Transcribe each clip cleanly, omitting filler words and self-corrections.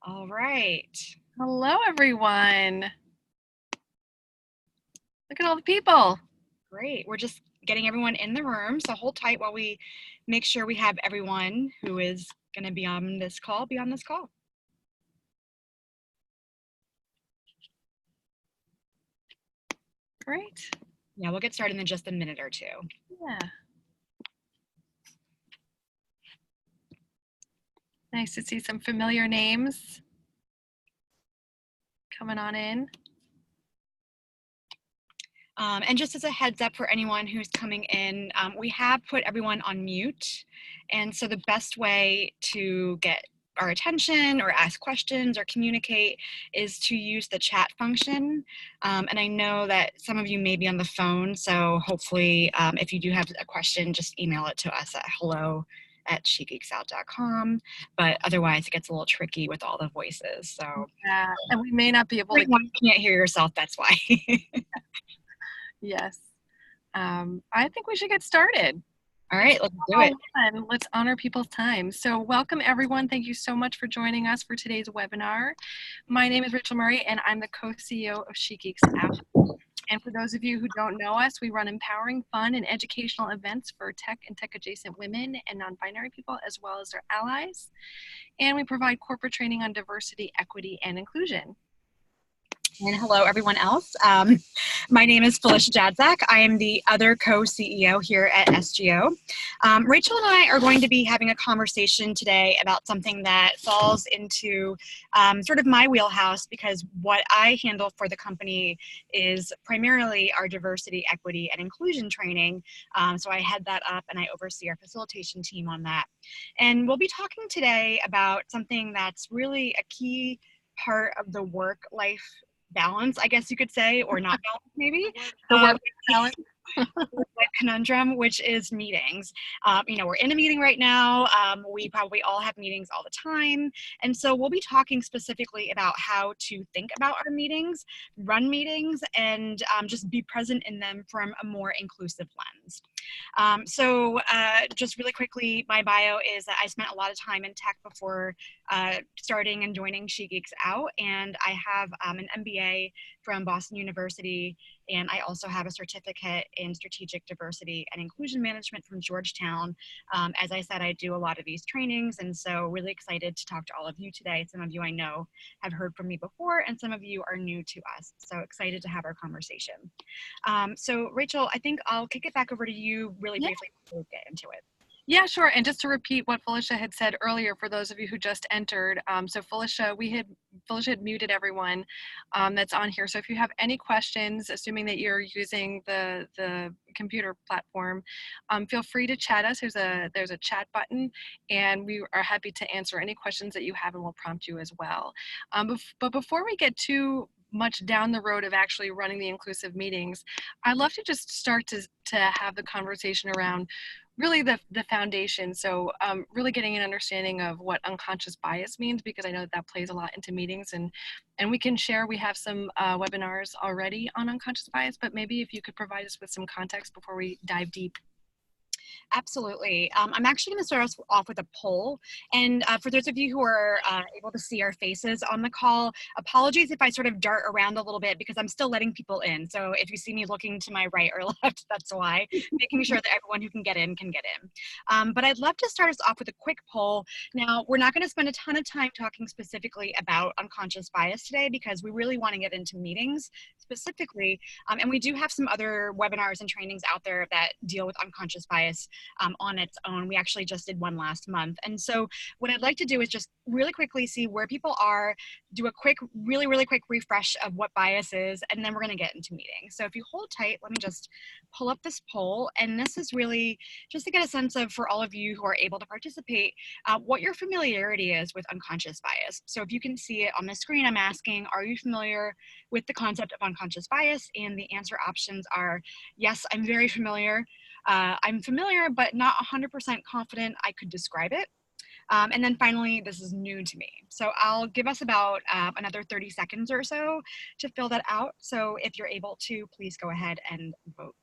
All right. Hello, everyone. Look at all the people. Great. We're just getting everyone in the room, so hold tight while we make sure we have everyone who is going to be on this call. Great. Yeah, we'll get started in just a minute or two. Yeah. Nice to see some familiar names coming on in. And just as a heads up for anyone who's coming in, we have put everyone on mute. And so the best way to get our attention or ask questions or communicate is to use the chat function. And I know that some of you may be on the phone, so hopefully if you do have a question, just email it to us at hello@shegeeksout.com. But otherwise it gets a little tricky with all the voices. So yeah, and we may not be able to. When you can't hear yourself, that's why. Yes. I think we should get started. All right, let's do it. Let's honor people's time. So welcome, everyone. Thank you so much for joining us for today's webinar. My name is Rachel Murray, and I'm the co-CEO of She Geeks Out. And for those of you who don't know us, we run empowering, fun, and educational events for tech and tech-adjacent women and non-binary people, as well as their allies. And we provide corporate training on diversity, equity, and inclusion. And hello, everyone else. My name is Felicia Jadzak. I am the other co-CEO here at SGO. Rachel and I are going to be having a conversation today about something that falls into sort of my wheelhouse, because what I handle for the company is primarily our diversity, equity, and inclusion training. So I head that up and I oversee our facilitation team on that. And we'll be talking today about something that's really a key part of the work-life balance, I guess you could say, or not balance maybe. The work balance. Conundrum, which is meetings. We're in a meeting right now. We probably all have meetings all the time. And so we'll be talking specifically about how to think about our meetings, run meetings, and just be present in them from a more inclusive lens. Just really quickly, my bio is that I spent a lot of time in tech before starting and joining She Geeks Out, and I have an MBA from Boston University, and I also have a certificate in strategic diversity and inclusion management from Georgetown. As I said, I do a lot of these trainings, and so really excited to talk to all of you today. Some of you I know have heard from me before, and some of you are new to us, so excited to have our conversation. So Rachel, I think I'll kick it back over to you really briefly before we get into it. Yeah, sure. And just to repeat what Felicia had said earlier, for those of you who just entered, so Felicia had muted everyone that's on here. So if you have any questions, assuming that you're using the computer platform, feel free to chat us. There's a chat button, and we are happy to answer any questions that you have, and we'll prompt you as well. But before we get too much down the road of actually running the inclusive meetings, I'd love to just start to have the conversation around really the foundation. So really getting an understanding of what unconscious bias means, because I know that plays a lot into meetings, and we can share, we have some webinars already on unconscious bias, but maybe if you could provide us with some context before we dive deep. Absolutely. I'm actually going to start us off with a poll. And for those of you who are able to see our faces on the call, apologies if I sort of dart around a little bit, because I'm still letting people in. So if you see me looking to my right or left, that's why, making sure that everyone who can get in can get in. But I'd love to start us off with a quick poll. Now, we're not going to spend a ton of time talking specifically about unconscious bias today, because we really want to get into meetings specifically. And we do have some other webinars and trainings out there that deal with unconscious bias on its own. We actually just did one last month. And so what I'd like to do is just really quickly see where people are, do a quick, really quick refresh of what bias is, and then we're going to get into meetings. So if you hold tight, let me just pull up this poll. And this is really just to get a sense of, for all of you who are able to participate, what your familiarity is with unconscious bias. So if you can see it on the screen, I'm asking, are you familiar with the concept of unconscious bias? And the answer options are, yes, I'm very familiar. I'm familiar, but not 100% confident I could describe it. And then finally, this is new to me. So I'll give us about another 30 seconds or so to fill that out. So if you're able to, please go ahead and vote.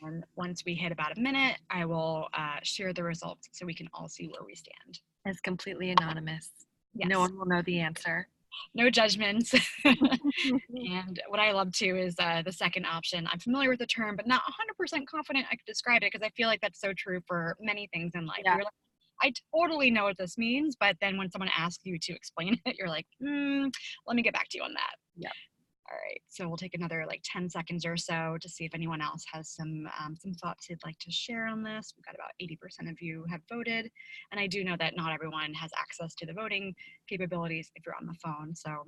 And once we hit about a minute, I will share the results so we can all see where we stand. It's completely anonymous. Yes. No one will know the answer. No judgments. And what I love too is the second option. I'm familiar with the term, but not 100% confident I could describe it, because I feel like that's so true for many things in life. Yeah. You're like, I totally know what this means, but then when someone asks you to explain it, you're like, let me get back to you on that. Yeah. All right, so we'll take another like 10 seconds or so to see if anyone else has some thoughts they'd like to share on this. We've got about 80% of you have voted, and I do know that not everyone has access to the voting capabilities if you're on the phone, so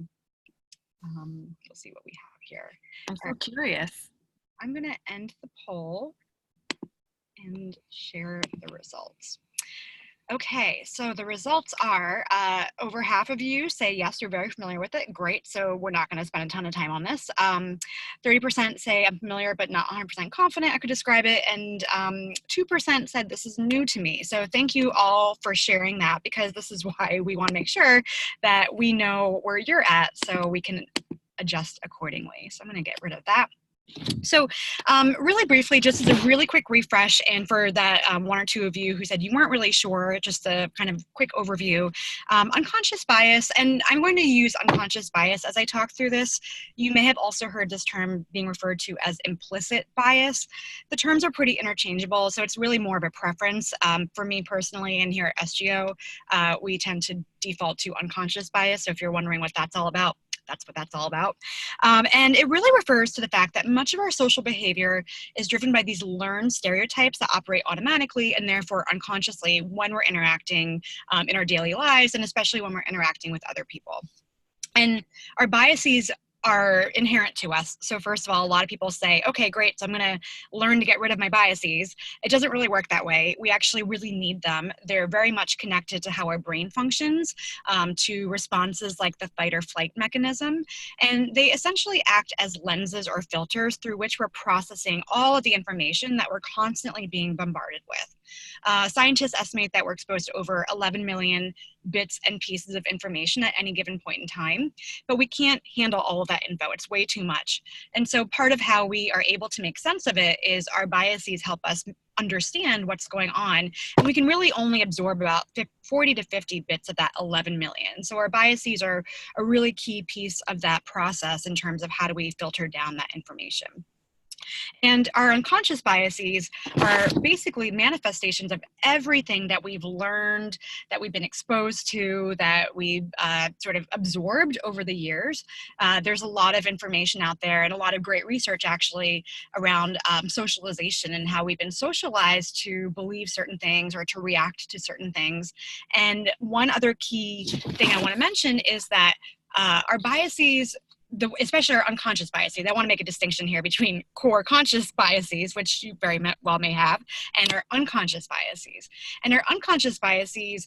we'll see what we have here. I'm so curious. I'm gonna end the poll and share the results. Okay, so the results are over half of you say yes, you're very familiar with it. Great, so we're not going to spend a ton of time on this. 30% say I'm familiar but not 100% confident I could describe it, and 2% said this is new to me. So thank you all for sharing that, because this is why we want to make sure that we know where you're at so we can adjust accordingly. So I'm going to get rid of that. So really briefly, just as a really quick refresh, and for that one or two of you who said you weren't really sure, just a kind of quick overview, unconscious bias, and I'm going to use unconscious bias as I talk through this. You may have also heard this term being referred to as implicit bias. The terms are pretty interchangeable, so it's really more of a preference. For me personally, and here at SGO, we tend to default to unconscious bias, so if you're wondering what that's all about, that's what that's all about. And it really refers to the fact that much of our social behavior is driven by these learned stereotypes that operate automatically and therefore unconsciously when we're interacting in our daily lives, and especially when we're interacting with other people. And our biases are inherent to us. So first of all, a lot of people say, okay, great, so I'm going to learn to get rid of my biases. It doesn't really work that way. We actually really need them. They're very much connected to how our brain functions, to responses like the fight or flight mechanism. And they essentially act as lenses or filters through which we're processing all of the information that we're constantly being bombarded with. Scientists estimate that we're exposed to over 11 million bits and pieces of information at any given point in time, but we can't handle all of that info. It's way too much. And so part of how we are able to make sense of it is our biases help us understand what's going on, and we can really only absorb about 40 to 50 bits of that 11 million. So our biases are a really key piece of that process in terms of how do we filter down that information. And our unconscious biases are basically manifestations of everything that we've learned, that we've been exposed to, that we've sort of absorbed over the years. There's a lot of information out there and a lot of great research actually around socialization and how we've been socialized to believe certain things or to react to certain things. And one other key thing I want to mention is that our biases, especially our unconscious biases, I want to make a distinction here between core conscious biases, which you very well may have, and our unconscious biases. And our unconscious biases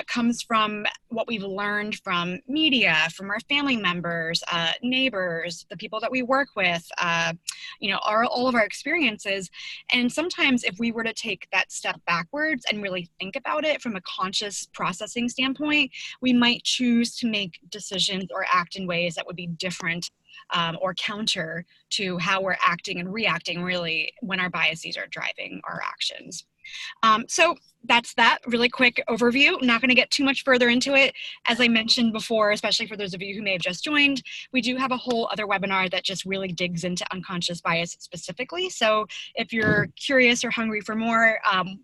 comes from what we've learned from media, from our family members, neighbors, the people that we work with, all of our experiences. And sometimes if we were to take that step backwards and really think about it from a conscious processing standpoint, we might choose to make decisions or act in ways that would be different or counter to how we're acting and reacting really when our biases are driving our actions. So that's that really quick overview. I'm not going to get too much further into it. As I mentioned before, especially for those of you who may have just joined, we do have a whole other webinar that just really digs into unconscious bias specifically. So if you're curious or hungry for more,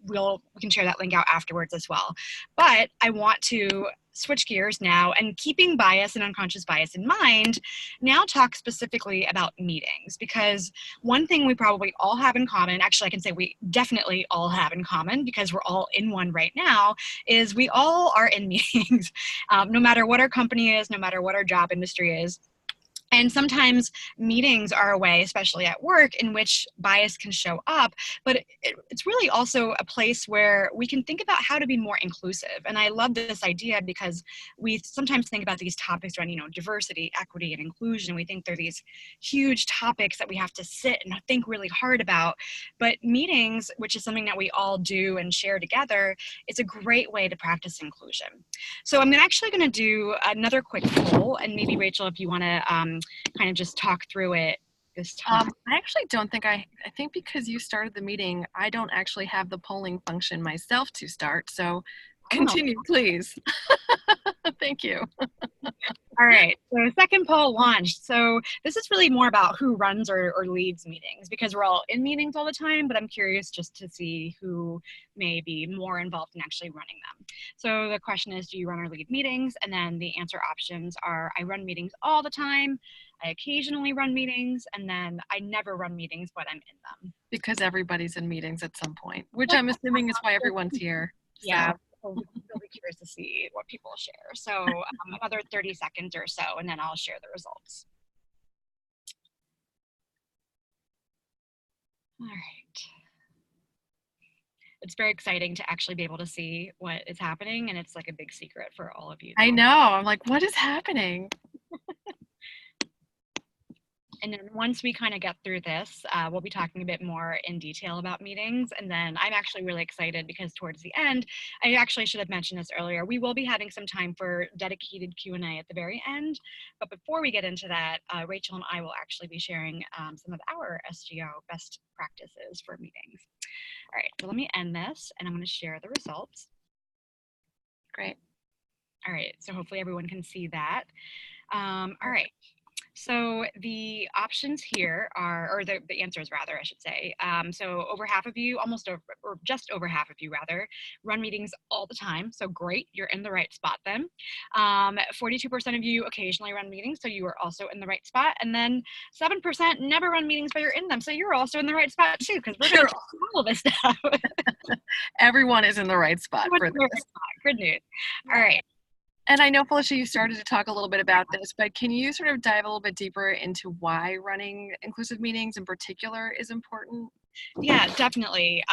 we can share that link out afterwards as well. But I want to switch gears now, and keeping bias and unconscious bias in mind, now talk specifically about meetings, because one thing we probably all have in common, actually I can say we definitely all have in common because we're all in one right now, is we all are in meetings, no matter what our company is, no matter what our job industry is. And sometimes meetings are a way, especially at work, in which bias can show up, but it's really also a place where we can think about how to be more inclusive. And I love this idea because we sometimes think about these topics around, diversity, equity, and inclusion. We think they're these huge topics that we have to sit and think really hard about. But meetings, which is something that we all do and share together, is a great way to practice inclusion. So I'm actually going to do another quick poll, and maybe Rachel, if you want to kind of just talk through it this time? I actually don't think I think because you started the meeting, I don't actually have the polling function myself to start. So Oh. continue, please. Thank you. All right, so second poll launched. So this is really more about who runs or leads meetings, because we're all in meetings all the time, but I'm curious just to see who may be more involved in actually running them. So the question is, do you run or lead meetings? And then the answer options are, I run meetings all the time, I occasionally run meetings, and then I never run meetings, but I'm in them. Because everybody's in meetings at some point, which I'm assuming is why everyone's here. Yeah, So we'll be curious to see what people share. So another 30 seconds or so, and then I'll share the results. All right. It's very exciting to actually be able to see what is happening, and it's like a big secret for all of you. I know. I'm like, what is happening? And then once we kind of get through this, we'll be talking a bit more in detail about meetings. And then I'm actually really excited because towards the end, I actually should have mentioned this earlier, we will be having some time for dedicated Q&A at the very end. But before we get into that, Rachel and I will actually be sharing some of our SGO best practices for meetings. All right, so let me end this and I'm going to share the results. Great. All right, so hopefully everyone can see that. All right. So the options here are, or the answers rather, I should say. So over half of you, almost over, or just over half of you rather, run meetings all the time. So great, you're in the right spot then. 42% of you occasionally run meetings, so you are also in the right spot. And then 7% never run meetings, but you're in them. So you're also in the right spot too, because we're going to do all of this stuff. Everyone is in the right spot for this. Good news. All right. And I know, Felicia, you started to talk a little bit about this, but can you sort of dive a little bit deeper into why running inclusive meetings in particular is important? Yeah, definitely.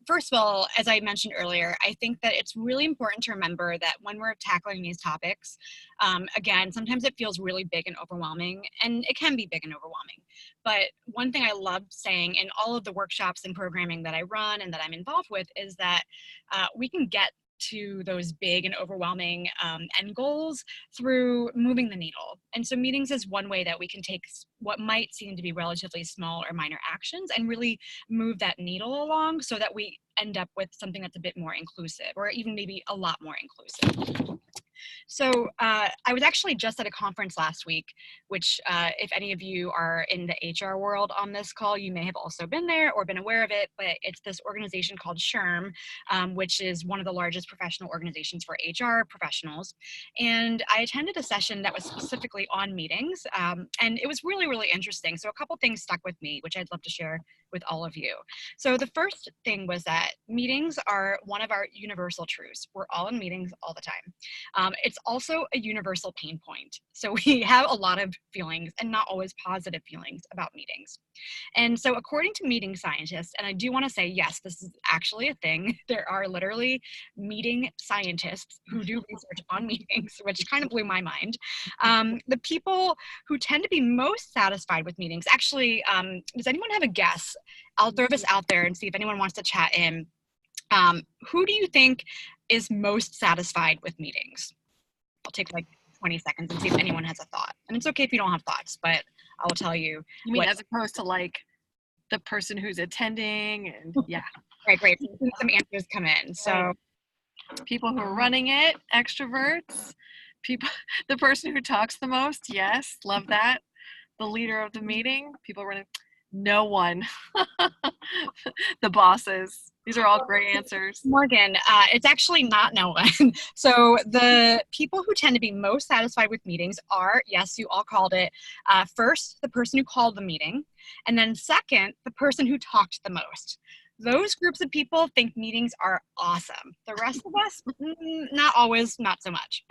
First of all, as I mentioned earlier, I think that it's really important to remember that when we're tackling these topics, again, sometimes it feels really big and overwhelming, and it can be big and overwhelming. But one thing I love saying in all of the workshops and programming that I run and that I'm involved with is that we can get to those big and overwhelming end goals through moving the needle. And so meetings is one way that we can take what might seem to be relatively small or minor actions and really move that needle along so that we end up with something that's a bit more inclusive, or even maybe a lot more inclusive. So I was actually just at a conference last week, which if any of you are in the HR world on this call, you may have also been there or been aware of it, but it's this organization called SHRM, which is one of the largest professional organizations for HR professionals. And I attended a session that was specifically on meetings, and it was really, really interesting. So a couple things stuck with me, which I'd love to share with all of you. So the first thing was that meetings are one of our universal truths. We're all in meetings all the time. It's also a universal pain point. So we have a lot of feelings and not always positive feelings about meetings. And so according to meeting scientists, and I do want to say, yes, this is actually a thing. There are literally meeting scientists who do research on meetings, which kind of blew my mind. The people who tend to be most satisfied with meetings, actually, does anyone have a guess? I'll throw this out there and see if anyone wants to chat in. Who do you think is most satisfied with meetings? I'll take like 20 seconds and see if anyone has a thought. And it's okay if you don't have thoughts, but I will tell you. You mean as opposed to like the person who's attending and yeah. Right, great. So some answers come in. So people who are running it, extroverts, people, the person who talks the most, yes, love that. The leader of the meeting, people running, no one. The bosses. These are all great answers. Morgan, it's actually not no one. So the people who tend to be most satisfied with meetings are, yes, you all called it, first, the person who called the meeting, and then second, the person who talked the most. Those groups of people think meetings are awesome. The rest of us, not always, not so much.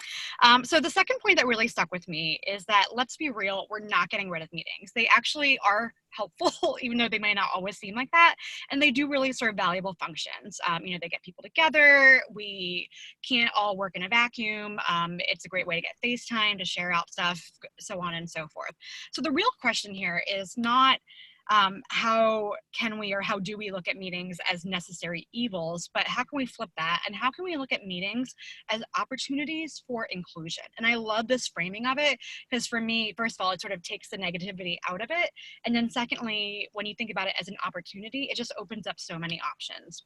So the second point that really stuck with me is that, let's be real, we're not getting rid of meetings. They actually are helpful, even though they may not always seem like that. And they do really serve valuable functions. They get people together. We can't all work in a vacuum. It's a great way to get FaceTime, to share out stuff, so on and so forth. So the real question here is not, how can we, or how do we look at meetings as necessary evils, but how can we flip that? And how can we look at meetings as opportunities for inclusion? And I love this framing of it, because for me, first of all, it sort of takes the negativity out of it. And then secondly, when you think about it as an opportunity, it just opens up so many options.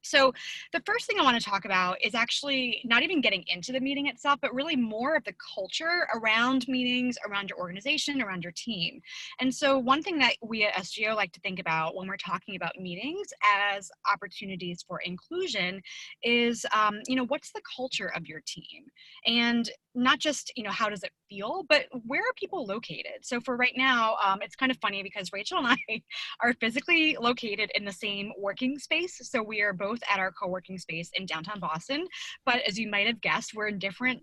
So the first thing I want to talk about is actually not even getting into the meeting itself, but really more of the culture around meetings, around your organization, around your team. And so one thing that we at SGO like to think about when we're talking about meetings as opportunities for inclusion is, what's the culture of your team? And not just, how does it feel, but where are people located? So for right now, it's kind of funny because Rachel and I are physically located in the same working space. So we are both at our co-working space in downtown Boston. But as you might have guessed, we're in different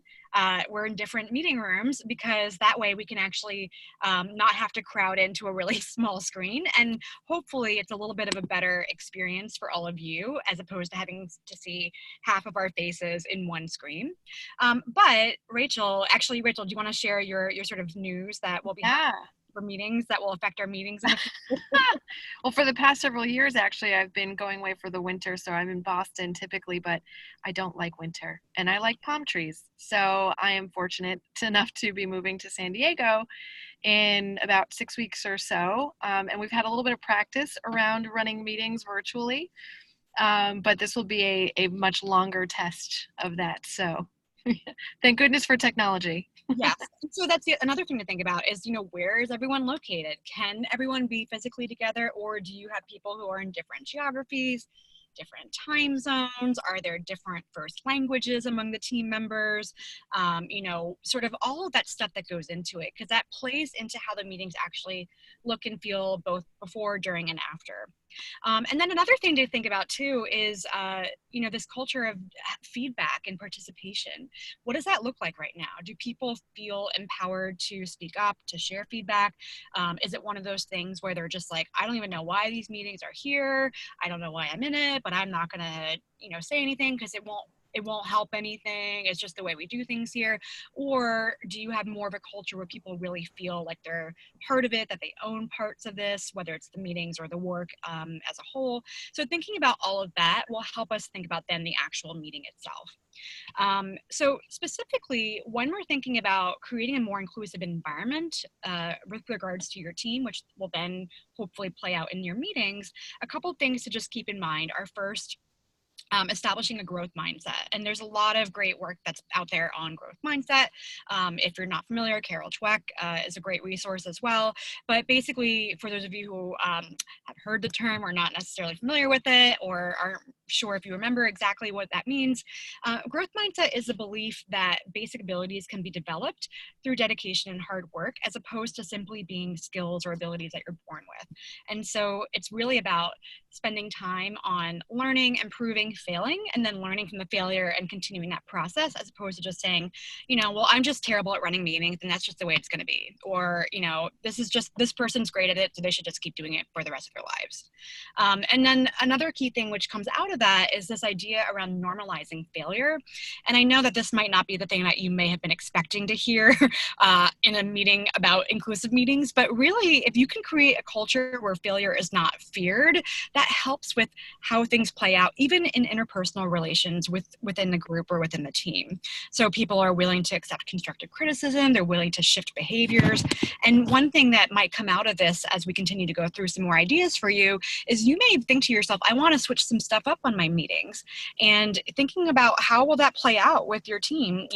meeting rooms, because that way we can actually not have to crowd into a really small screen. And hopefully it's a little bit of a better experience for all of you, as opposed to having to see half of our faces in one screen. But Rachel, do you want to share your sort of news that will be happening for meetings that will affect our meetings in the future? Well, for the past several years, actually, I've been going away for the winter. So I'm in Boston typically, but I don't like winter and I like palm trees. So I am fortunate enough to be moving to San Diego in about 6 weeks or so. And we've had a little bit of practice around running meetings virtually. But this will be a much longer test of that. So thank goodness for technology. Yes. So that's another thing to think about is, where is everyone located? Can everyone be physically together, or do you have people who are in different geographies, different time zones? Are there different first languages among the team members? Sort of all of that stuff that goes into it, because that plays into how the meetings actually look and feel both before, during, and after. And then another thing to think about too is, this culture of feedback and participation. What does that look like right now? Do people feel empowered to speak up, to share feedback? Is it one of those things where they're just like, I don't even know why these meetings are here. I don't know why I'm in it, but I'm not going to, say anything because it won't help anything. It's just the way we do things here. Or do you have more of a culture where people really feel like they're part of it, that they own parts of this, whether it's the meetings or the work as a whole? So thinking about all of that will help us think about then the actual meeting itself. So specifically, when we're thinking about creating a more inclusive environment with regards to your team, which will then hopefully play out in your meetings, a couple of things to just keep in mind are, first, establishing a growth mindset. And there's a lot of great work that's out there on growth mindset. If you're not familiar, Carol Dweck is a great resource as well. But basically, for those of you who have heard the term or not necessarily familiar with it, or aren't sure if you remember exactly what that means, growth mindset is the belief that basic abilities can be developed through dedication and hard work, as opposed to simply being skills or abilities that you're born with. And so it's really about spending time on learning, improving, failing, and then learning from the failure and continuing that process, as opposed to just saying, well, I'm just terrible at running meetings and that's just the way it's going to be. Or, this person's great at it, so they should just keep doing it for the rest of their lives. And then another key thing which comes out of that is this idea around normalizing failure. And I know that this might not be the thing that you may have been expecting to hear in a meeting about inclusive meetings, but really, if you can create a culture where failure is not feared, that helps with how things play out, even in interpersonal relations within the group or within the team. So people are willing to accept constructive criticism, they're willing to shift behaviors. And one thing that might come out of this as we continue to go through some more ideas for you is, you may think to yourself, I want to switch some stuff up on my meetings. And thinking about how will that play out with your team?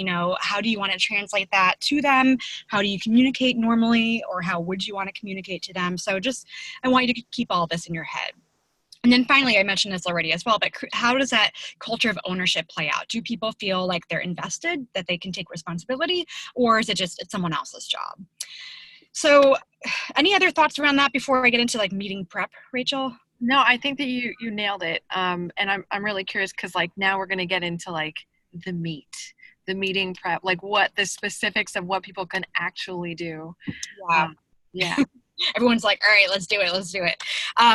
How do you want to translate that to them? How do you communicate normally, or how would you want to communicate to them? So I want you to keep all this in your head. And then finally, I mentioned this already as well, but how does that culture of ownership play out? Do people feel like they're invested, that they can take responsibility, or is it just it's someone else's job? So any other thoughts around that before I get into meeting prep, Rachel? No, I think that you nailed it. And I'm really curious, because now we're going to get into the meeting prep, what the specifics of what people can actually do. Yeah. Yeah. Everyone's like, all right, let's do it.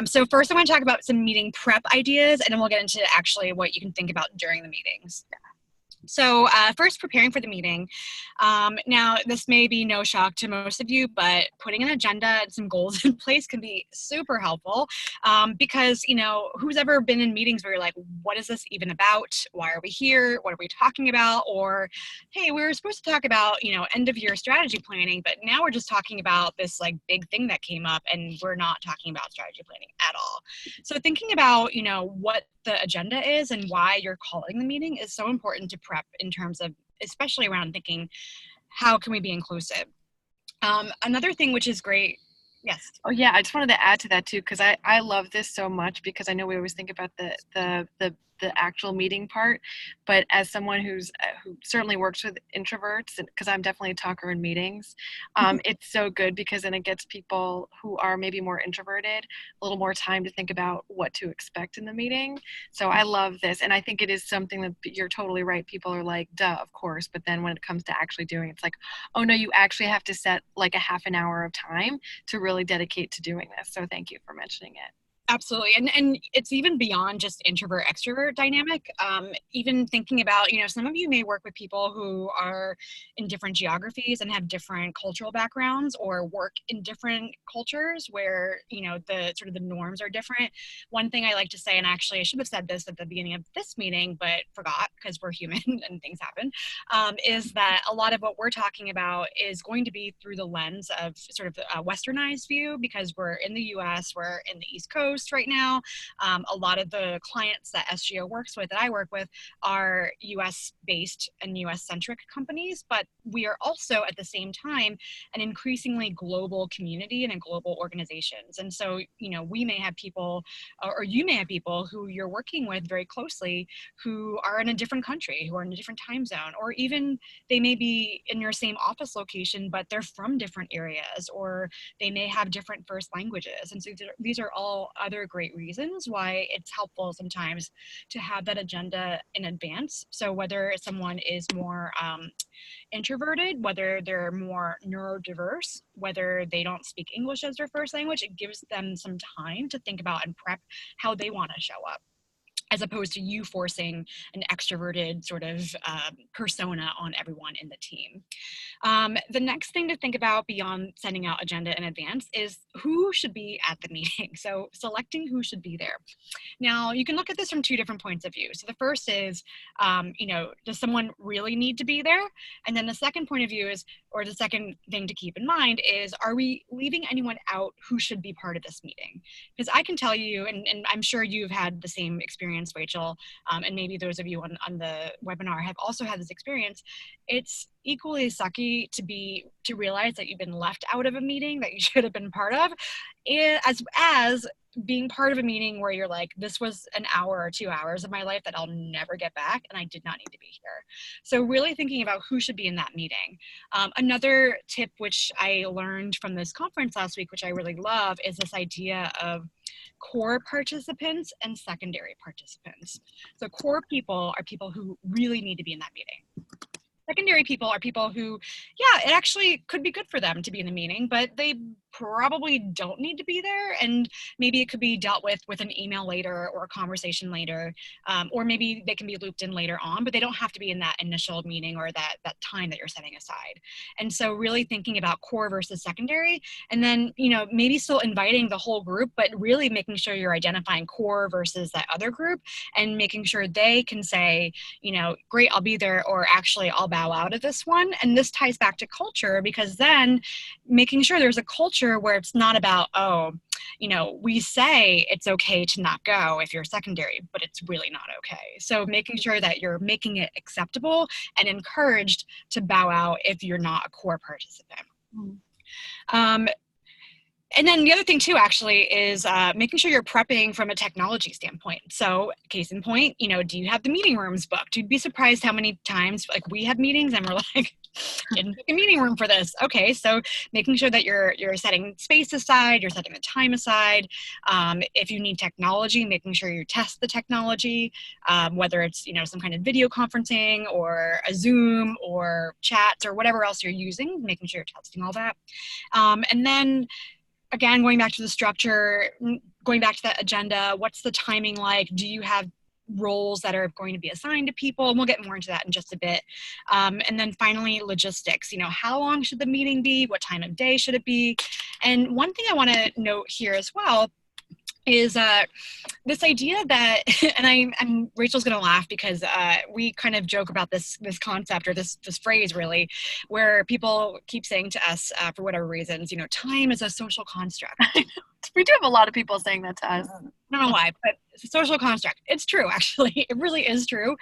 So first I want to talk about some meeting prep ideas, and then we'll get into actually what you can think about during the meetings. So first, preparing for the meeting. Now, this may be no shock to most of you, but putting an agenda and some goals in place can be super helpful because, who's ever been in meetings where you're like, what is this even about? Why are we here? What are we talking about? Or, hey, we were supposed to talk about, end of year strategy planning, but now we're just talking about this like big thing that came up and we're not talking about strategy planning at all. So thinking about, what the agenda is and why you're calling the meeting is so important to prep in terms of, especially around thinking, how can we be inclusive? Another thing which is great. Yes. Oh yeah, I just wanted to add to that too, because I love this so much, because I know we always think about the actual meeting part, but as someone who certainly works with introverts, and because I'm definitely a talker in meetings, it's so good, because then it gets people who are maybe more introverted a little more time to think about what to expect in the meeting. So I love this, and I think it is something that you're totally right. People are like, duh, of course, but then when it comes to actually doing it, it's like, oh no, you actually have to set like a half an hour of time to really dedicate to doing this. So thank you for mentioning it. Absolutely. And it's even beyond just introvert extrovert dynamic. Even thinking about, some of you may work with people who are in different geographies and have different cultural backgrounds, or work in different cultures where, the sort of the norms are different. One thing I like to say, and actually I should have said this at the beginning of this meeting, but forgot because we're human and things happen, is that a lot of what we're talking about is going to be through the lens of sort of a westernized view, because we're in the US, we're in the East Coast right now. A lot of the clients that SGO works with, that I work with, are US based and US centric companies, but we are also at the same time an increasingly global community and a global organizations. And so, we may have people, or you may have people who you're working with very closely who are in a different country, who are in a different time zone, or even they may be in your same office location, but they're from different areas, or they may have different first languages. And so these are all other great reasons why it's helpful sometimes to have that agenda in advance. So whether someone is more introverted, whether they're more neurodiverse, whether they don't speak English as their first language, it gives them some time to think about and prep how they want to show up, as opposed to you forcing an extroverted sort of persona on everyone in the team. The next thing to think about beyond sending out agenda in advance is who should be at the meeting. So selecting who should be there. Now, you can look at this from two different points of view. So the first is, does someone really need to be there? And then the second point of view is, or the second thing to keep in mind is, are we leaving anyone out who should be part of this meeting? Because I can tell you, and I'm sure you've had the same experience, Rachel, and maybe those of you on the webinar have also had this experience. It's equally sucky to realize that you've been left out of a meeting that you should have been part of, as being part of a meeting where you're like, this was an hour or 2 hours of my life that I'll never get back, and I did not need to be here. So really thinking about who should be in that meeting. Another tip which I learned from this conference last week, which I really love, is this idea of core participants and secondary participants. So core people are people who really need to be in that meeting. Secondary people are people who, yeah, it actually could be good for them to be in the meeting, but they probably don't need to be there. And maybe it could be dealt with an email later, or a conversation later, or maybe they can be looped in later on, but they don't have to be in that initial meeting or that time that you're setting aside. And so really thinking about core versus secondary, and then, maybe still inviting the whole group, but really making sure you're identifying core versus that other group, and making sure they can say, great, I'll be there, or actually I'll bow out of this one. And this ties back to culture, because then making sure there's a culture where it's not about, we say it's okay to not go if you're secondary, but it's really not okay. So making sure that you're making it acceptable and encouraged to bow out if you're not a core participant. And then the other thing too, actually, is making sure you're prepping from a technology standpoint. So case in point, do you have the meeting rooms booked? You'd be surprised how many times like we have meetings and we're like, didn't book a meeting room for this. Okay, so making sure that you're setting space aside, you're setting the time aside. If you need technology, making sure you test the technology, whether it's some kind of video conferencing or a Zoom or chats or whatever else you're using, making sure you're testing all that. And then again, going back to the structure, going back to that agenda, what's the timing like? Do you have roles that are going to be assigned to people, and we'll get more into that in just a bit. And then finally, logistics. How long should the meeting be? What time of day should it be? And one thing I want to note here as well is this idea that, and I'm Rachel's gonna laugh because we kind of joke about this concept, or this phrase really, where people keep saying to us for whatever reasons, time is a social construct. We do have a lot of people saying that to us. I don't know why, but it's a social construct. It's true, actually. It really is true.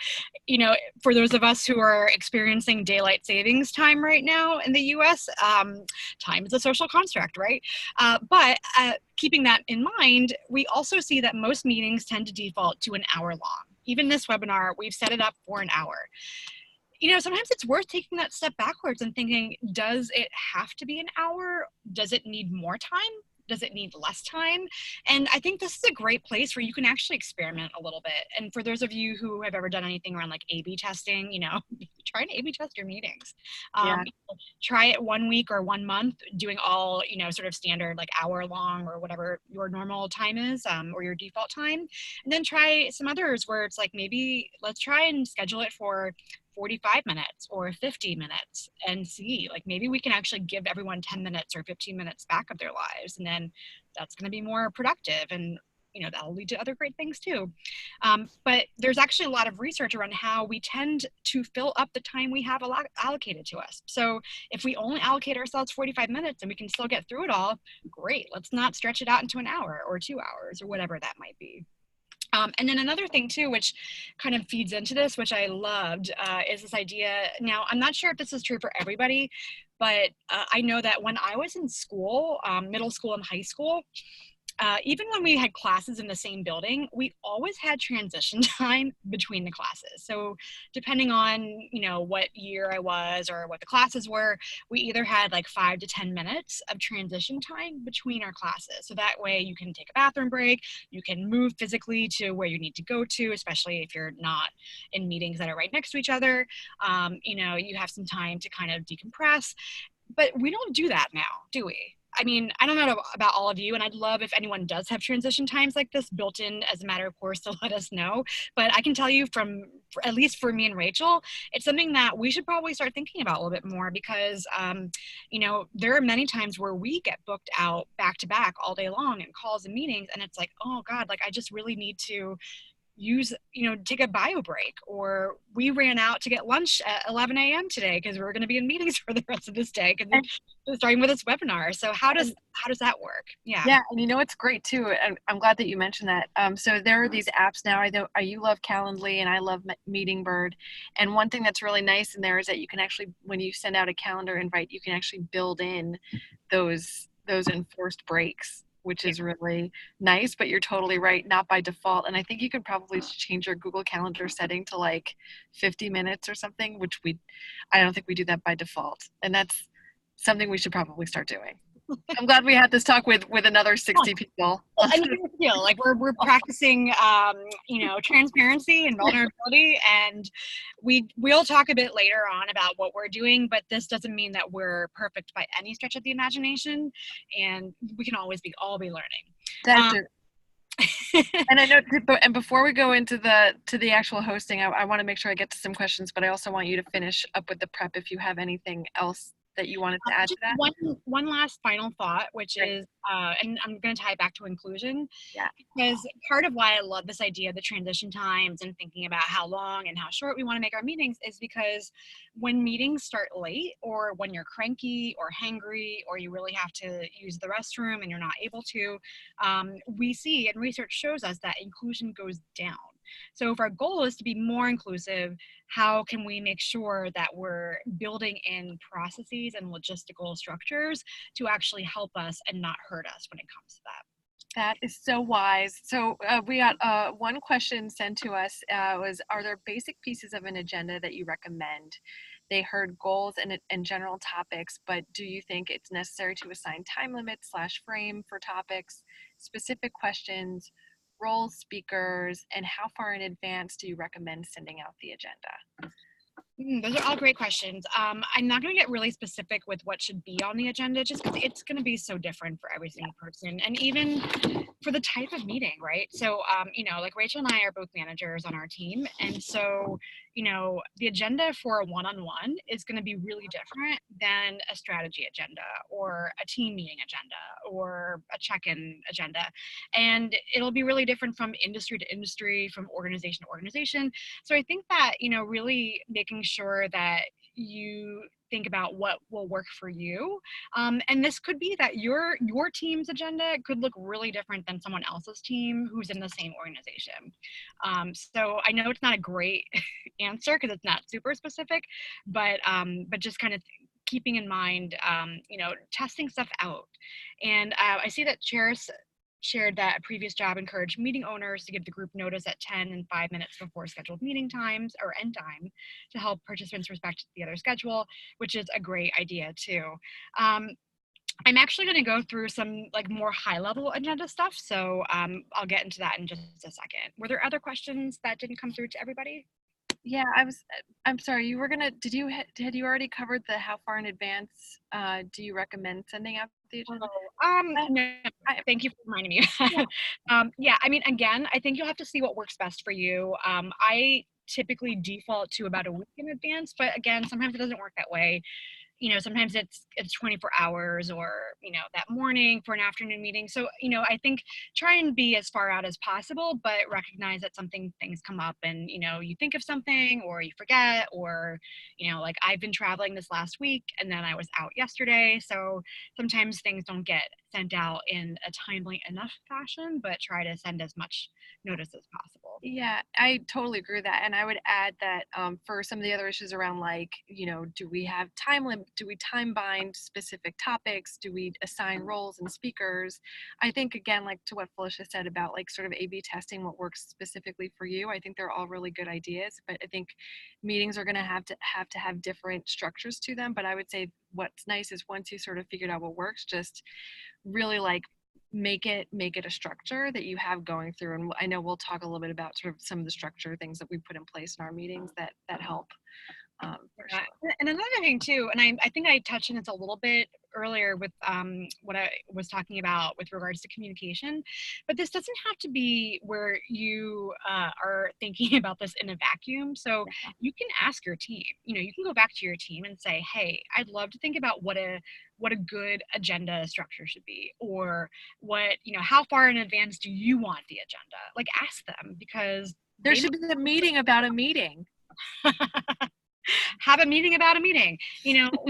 For those of us who are experiencing daylight savings time right now in the US, time is a social construct, right? But keeping that in mind, we also see that most meetings tend to default to an hour long. Even this webinar, we've set it up for an hour. Sometimes it's worth taking that step backwards and thinking, does it have to be an hour? Does it need more time? Does it need less time? And I think this is a great place where you can actually experiment a little bit. And for those of you who have ever done anything around like A/B testing, try and A/B test your meetings. Yeah. Try it 1 week or 1 month, doing all, sort of standard like hour long or whatever your normal time is, or your default time. And then try some others where it's like, maybe let's try and schedule it for 45 minutes or 50 minutes and see, like, maybe we can actually give everyone 10 minutes or 15 minutes back of their lives. And then that's going to be more productive, and that'll lead to other great things too. But there's actually a lot of research around how we tend to fill up the time we have allocated to us. So if we only allocate ourselves 45 minutes and we can still get through it all, great. Let's not stretch it out into an hour or 2 hours or whatever that might be. And then another thing too, which kind of feeds into this, which I loved, is this idea. Now, I'm not sure if this is true for everybody, but I know that when I was in school, middle school and high school, even when we had classes in the same building, we always had transition time between the classes. So depending on, what year I was or what the classes were, we either had like 5 to 10 minutes of transition time between our classes. So that way you can take a bathroom break, you can move physically to where you need to go to, especially if you're not in meetings that are right next to each other. You have some time to kind of decompress. But we don't do that now, do we? I mean, I don't know about all of you, and I'd love if anyone does have transition times like this built in as a matter of course to let us know. But I can tell you at least for me and Rachel, it's something that we should probably start thinking about a little bit more because, there are many times where we get booked out back to back all day long in calls and meetings, and it's like, oh God, like I just really need to take a bio break, or we ran out to get lunch at 11 a.m. today because we're going to be in meetings for the rest of this day because starting with this webinar. So how does that work? Yeah, and it's great too, and I'm glad that you mentioned that. So there are these apps now. You love Calendly and I love Meeting Bird, and one thing that's really nice in there is that you can actually, when you send out a calendar invite, you can actually build in those enforced breaks, which is really nice. But you're totally right, not by default. And I think you could probably change your Google Calendar setting to like 50 minutes or something, which I don't think we do that by default. And that's something we should probably start doing. I'm glad we had this talk with another 60 people. And you feel like we're practicing, transparency and vulnerability, and we'll talk a bit later on about what we're doing, but this doesn't mean that we're perfect by any stretch of the imagination, and we can always all be learning. That's it. And I know, and before we go into the actual hosting, I want to make sure I get to some questions, but I also want you to finish up with the prep if you have anything else that you wanted to add to that. One last final thought, which is, and I'm going to tie it back to inclusion. Yeah. Because part of why I love this idea of the transition times and thinking about how long and how short we want to make our meetings is because when meetings start late, or when you're cranky or hangry, or you really have to use the restroom and you're not able to, we see, and research shows us, that inclusion goes down. So if our goal is to be more inclusive, how can we make sure that we're building in processes and logistical structures to actually help us and not hurt us when it comes to that? That is so wise. So we got one question sent to us was, are there basic pieces of an agenda that you recommend? They heard goals and general topics, but do you think it's necessary to assign time limits / frame for topics, specific questions, roles, speakers, and how far in advance do you recommend sending out the agenda? Those are all great questions. I'm not going to get really specific with what should be on the agenda, just because it's going to be so different for every single person, and even for the type of meeting, right? So, like Rachel and I are both managers on our team, and so, the agenda for a one-on-one is going to be really different than a strategy agenda or a team meeting agenda or a check-in agenda, and it'll be really different from industry to industry, from organization to organization. So I think that, really making sure that you think about what will work for you. And this could be that your team's agenda could look really different than someone else's team who's in the same organization. So I know it's not a great answer because it's not super specific, but just kind of keeping in mind, testing stuff out. And I see that Cheris shared that a previous job encouraged meeting owners to give the group notice at 10 and 5 minutes before scheduled meeting times or end time to help participants respect the other schedule, which is a great idea too. Um, I'm actually going to go through some like more high level agenda stuff, so I'll get into that in just a second. Were there other questions that didn't come through to everybody? Yeah, I'm sorry, you were gonna, had you already covered the how far in advance, do you recommend sending out the agenda? No, I thank you for reminding me. Yeah. Yeah, I mean, again, I think you'll have to see what works best for you. I typically default to about a week in advance, but again, sometimes it doesn't work that way. Sometimes it's 24 hours or, that morning for an afternoon meeting. So, I think try and be as far out as possible, but recognize that things come up and, you think of something or you forget or, like I've been traveling this last week and then I was out yesterday. So sometimes things don't get sent out in a timely enough fashion, but try to send as much notice as possible. Yeah, I totally agree with that, and I would add that, for some of the other issues around, like, do we have time limit? Do we time bind specific topics? Do we assign roles and speakers? I think, again, like to what Felicia said about like sort of A/B testing what works specifically for you. I think they're all really good ideas, but I think meetings are going to have different structures to them. But I would say what's nice is once you sort of figured out what works, just really like make it a structure that you have going through. And I know we'll talk a little bit about sort of some of the structure things that we put in place in our meetings that help, for Yeah. sure. And another thing too, and I think I touched on this a little bit earlier with what I was talking about with regards to communication, but this doesn't have to be where you are thinking about this in a vacuum. So you can ask your team. You can go back to your team and say, "Hey, I'd love to think about what a good agenda structure should be, or how far in advance do you want the agenda?" Like ask them because There they might should be a meeting about a meeting. have a meeting about a meeting,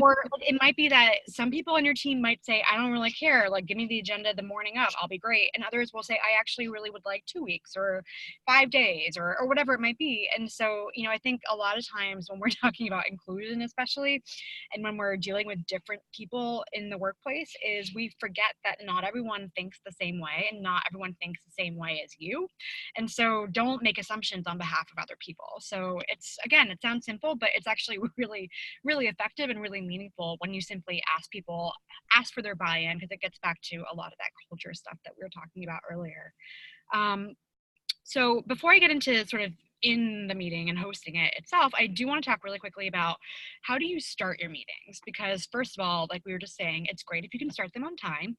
or like, it might be that some people on your team might say, I don't really care, like give me the agenda the morning of, I'll be great. And others will say, I actually really would like 2 weeks or 5 days or whatever it might be. And so, I think a lot of times when we're talking about inclusion, especially, and when we're dealing with different people in the workplace, is we forget that not everyone thinks the same way and not everyone thinks the same way as you. And so don't make assumptions on behalf of other people. So it's, again, it sounds simple, but it's actually really, really effective and really meaningful when you simply ask for their buy-in, because it gets back to a lot of that culture stuff that we were talking about earlier. Um, so before I get into sort of in the meeting and hosting it itself, I do want to talk really quickly about how do you start your meetings? Because first of all, like we were just saying, it's great if you can start them on time.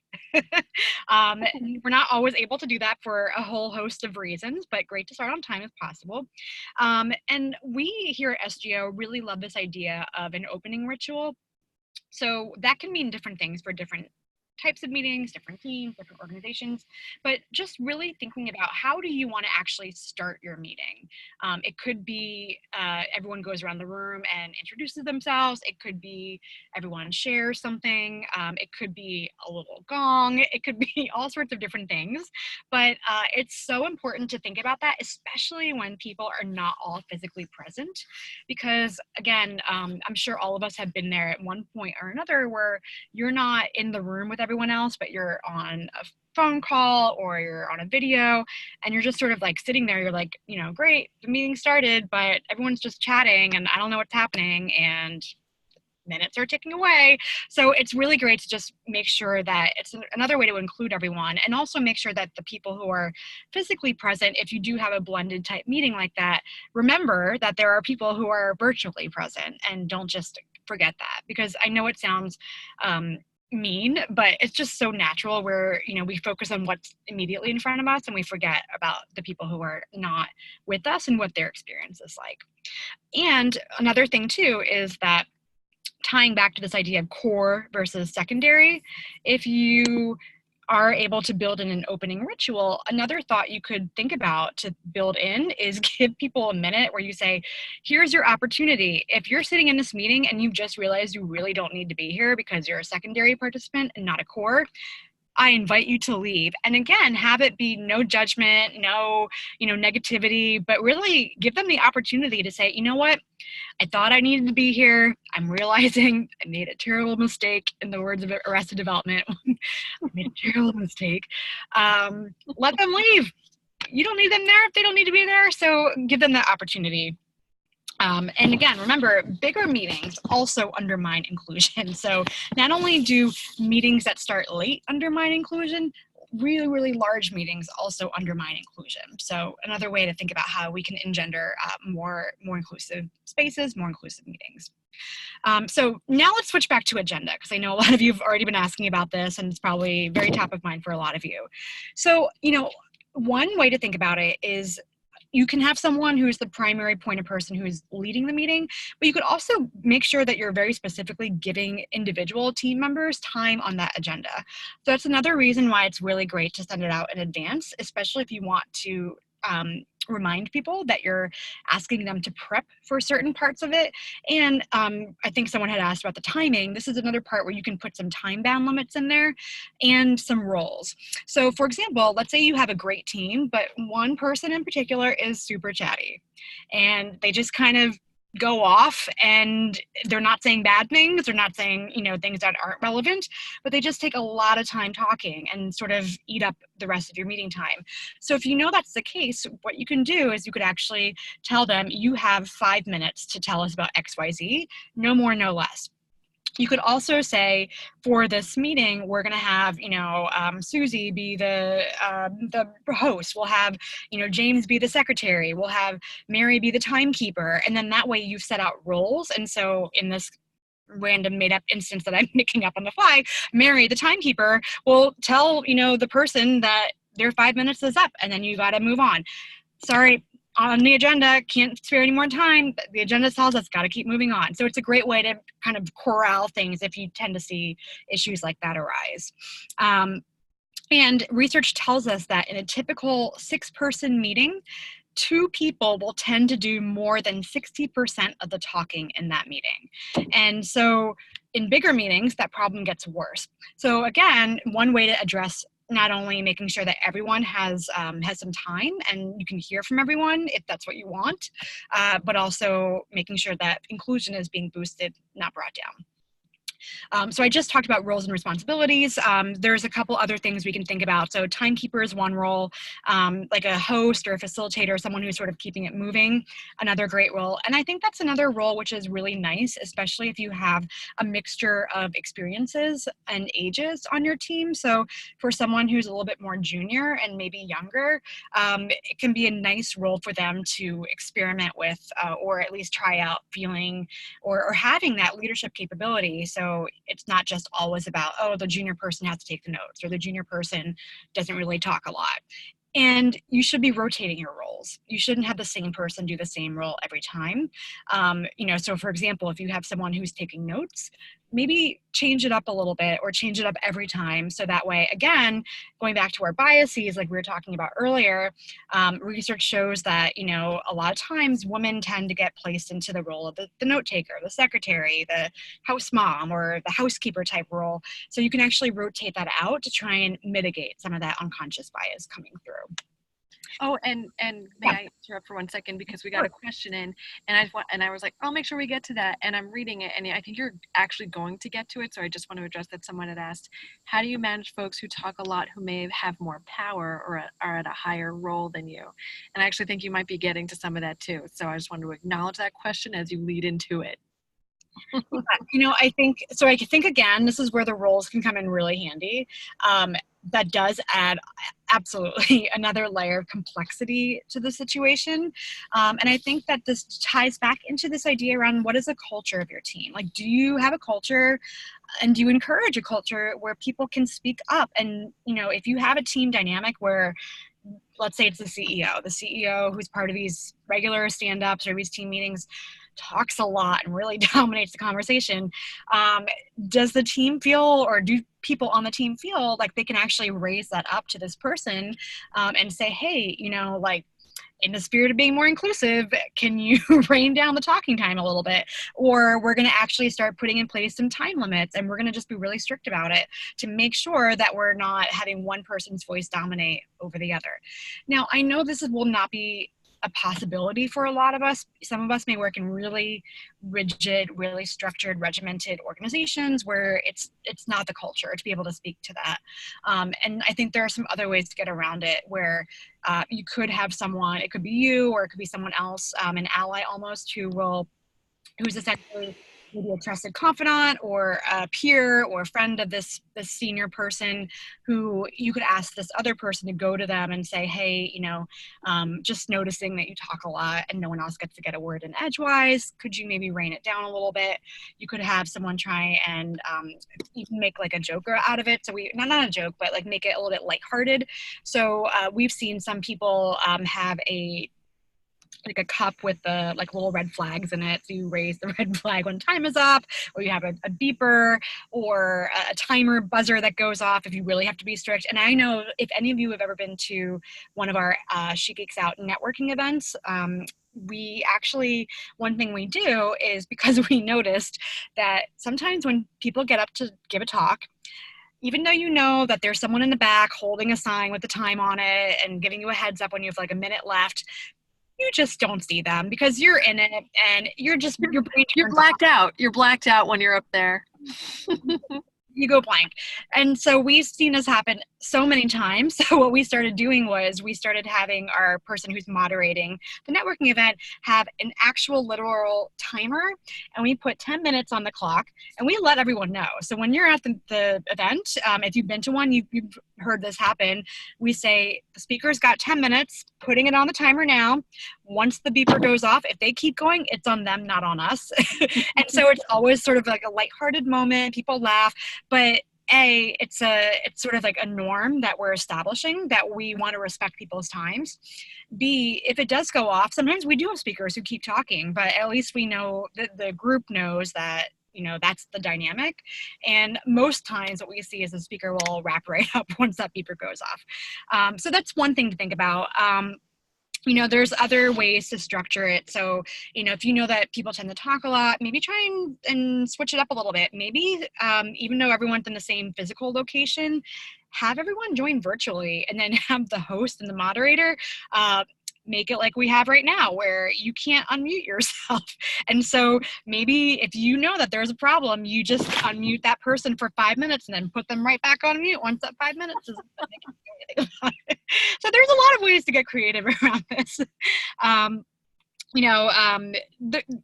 We're not always able to do that for a whole host of reasons, but great to start on time if possible. And we here at SGO really love this idea of an opening ritual. So that can mean different things for different types of meetings, different teams, different organizations, but just really thinking about how do you want to actually start your meeting. It could be everyone goes around the room and introduces themselves. It could be everyone shares something. It could be a little gong. It could be all sorts of different things. But it's so important to think about that, especially when people are not all physically present. Because again, I'm sure all of us have been there at one point or another where you're not in the room with everyone else, but you're on a phone call or you're on a video and you're just sort of like sitting there. You're like, great, the meeting started, but everyone's just chatting and I don't know what's happening. And minutes are ticking away. So it's really great to just make sure that it's another way to include everyone, and also make sure that the people who are physically present, if you do have a blended type meeting like that, remember that there are people who are virtually present, and don't just forget that, because I know it sounds mean, but it's just so natural where, we focus on what's immediately in front of us and we forget about the people who are not with us and what their experience is like. And another thing too is that, tying back to this idea of core versus secondary, if you are able to build in an opening ritual, another thought you could think about to build in is give people a minute where you say, here's your opportunity. If you're sitting in this meeting and you've just realized you really don't need to be here because you're a secondary participant and not a core, I invite you to leave. And again, have it be no judgment, no, negativity, but really give them the opportunity to say, you know what? I thought I needed to be here. I'm realizing I made a terrible mistake, in the words of Arrested Development. I made a terrible mistake. Let them leave. You don't need them there if they don't need to be there. So give them that opportunity. And again, remember, bigger meetings also undermine inclusion. So not only do meetings that start late undermine inclusion, really, really large meetings also undermine inclusion. So another way to think about how we can engender more inclusive spaces, more inclusive meetings. So now let's switch back to agenda, because I know a lot of you have already been asking about this, and it's probably very top of mind for a lot of you. So, one way to think about it is, you can have someone who's the primary point of person who's leading the meeting, but you could also make sure that you're very specifically giving individual team members time on that agenda. So that's another reason why it's really great to send it out in advance, especially if you want to remind people that you're asking them to prep for certain parts of it. And I think someone had asked about the timing. This is another part where you can put some time bound limits in there and some roles. So for example, let's say you have a great team, but one person in particular is super chatty and they just kind of go off, and they're not saying bad things, they're not saying, things that aren't relevant, but they just take a lot of time talking and sort of eat up the rest of your meeting time. So if you know that's the case, what you can do is you could actually tell them, you have 5 minutes to tell us about XYZ, no more, no less. You could also say, for this meeting, we're going to have, Susie be the host. We'll have, James be the secretary. We'll have Mary be the timekeeper. And then that way you've set out roles. And so in this random made up instance that I'm making up on the fly, Mary, the timekeeper, will tell, the person that their 5 minutes is up, and then you got to move on. Sorry, on the agenda, can't spare any more time. The agenda tells us got to keep moving on. So it's a great way to kind of corral things if you tend to see issues like that arise. And research tells us that in a typical 6-person meeting, 2 people will tend to do more than 60% of the talking in that meeting. And so in bigger meetings, that problem gets worse. So again, one way to address not only making sure that everyone has some time and you can hear from everyone if that's what you want, but also making sure that inclusion is being boosted, not brought down. So I just talked about roles and responsibilities. There's a couple other things we can think about. So timekeeper is one role, like a host or a facilitator, someone who's sort of keeping it moving, another great role. And I think that's another role which is really nice, especially if you have a mixture of experiences and ages on your team. So for someone who's a little bit more junior and maybe younger, it can be a nice role for them to experiment with, or at least try out feeling or having that leadership capability. So it's not just always about, oh, the junior person has to take the notes, or the junior person doesn't really talk a lot. And you should be rotating your roles. You shouldn't have the same person do the same role every time. So for example, if you have someone who's taking notes, maybe change it up a little bit or change it up every time. So that way, again, going back to our biases, like we were talking about earlier, research shows that, a lot of times women tend to get placed into the role of the note taker, the secretary, the house mom, or the housekeeper type role. So you can actually rotate that out to try and mitigate some of that unconscious bias coming through. Oh, and may I interrupt for 1 second, because we got a question in, and I was like, I'll make sure we get to that, and I'm reading it, and I think you're actually going to get to it, so I just want to address that. Someone had asked, how do you manage folks who talk a lot, who may have more power or are at a higher role than you? And I actually think you might be getting to some of that too, so I just wanted to acknowledge that question as you lead into it. Yeah, I think so. I think again, this is where the roles can come in really handy. That does add absolutely another layer of complexity to the situation. And I think that this ties back into this idea around what is the culture of your team? Like, do you have a culture and do you encourage a culture where people can speak up? And, if you have a team dynamic where, let's say it's the CEO who's part of these regular stand-ups or these team meetings talks a lot and really dominates the conversation. Does the team feel, or do people on the team feel like they can actually raise that up to this person and say, hey, like, in the spirit of being more inclusive, can you rein down the talking time a little bit? Or we're going to actually start putting in place some time limits, and we're going to just be really strict about it to make sure that we're not having one person's voice dominate over the other. Now, I know will not be a possibility for a lot of us. Some of us may work in really rigid, really structured, regimented organizations where it's not the culture to be able to speak to that. And I think there are some other ways to get around it where you could have someone, it could be you or it could be someone else, an ally almost, who's essentially maybe a trusted confidant or a peer or a friend of this senior person, who you could ask this other person to go to them and say, hey, just noticing that you talk a lot and no one else gets to get a word in edgewise. Could you maybe rein it down a little bit? You could have someone try and even make like a joke out of it. So not a joke, but like make it a little bit lighthearted. So we've seen some people have a cup with the like little red flags in it. So you raise the red flag when time is up, or you have a beeper or a timer buzzer that goes off if you really have to be strict. And I know if any of you have ever been to one of our She Geeks Out networking events, we actually, one thing we do is, because we noticed that sometimes when people get up to give a talk, even though that there's someone in the back holding a sign with the time on it and giving you a heads up when you have like a minute left, you just don't see them because you're in it and your brain You're turns blacked off. out. You're blacked out when you're up there. You go blank. And so we've seen this happen so many times. So what we started doing was we started having our person who's moderating the networking event have an actual literal timer, and we put 10 minutes on the clock and we let everyone know. So when you're at the event, if you've been to one, you've heard this happen. We say the speaker's got 10 minutes, putting it on the timer now. Once the beeper goes off, if they keep going, it's on them, not on us. And so it's always sort of like a lighthearted moment. People laugh, but it's sort of like a norm that we're establishing, that we want to respect people's times. B, if it does go off, sometimes we do have speakers who keep talking, but at least we know that the group knows that that's the dynamic. And most times what we see is the speaker will wrap right up once that beeper goes off. So that's one thing to think about. There's other ways to structure it. So, if you know that people tend to talk a lot, maybe try and switch it up a little bit. Maybe even though everyone's in the same physical location, have everyone join virtually, and then have the host and the moderator make it like we have right now, where you can't unmute yourself. And so maybe if you know that there's a problem, you just unmute that person for 5 minutes and then put them right back on mute once that 5 minutes is up. So there's a lot of ways to get creative around this.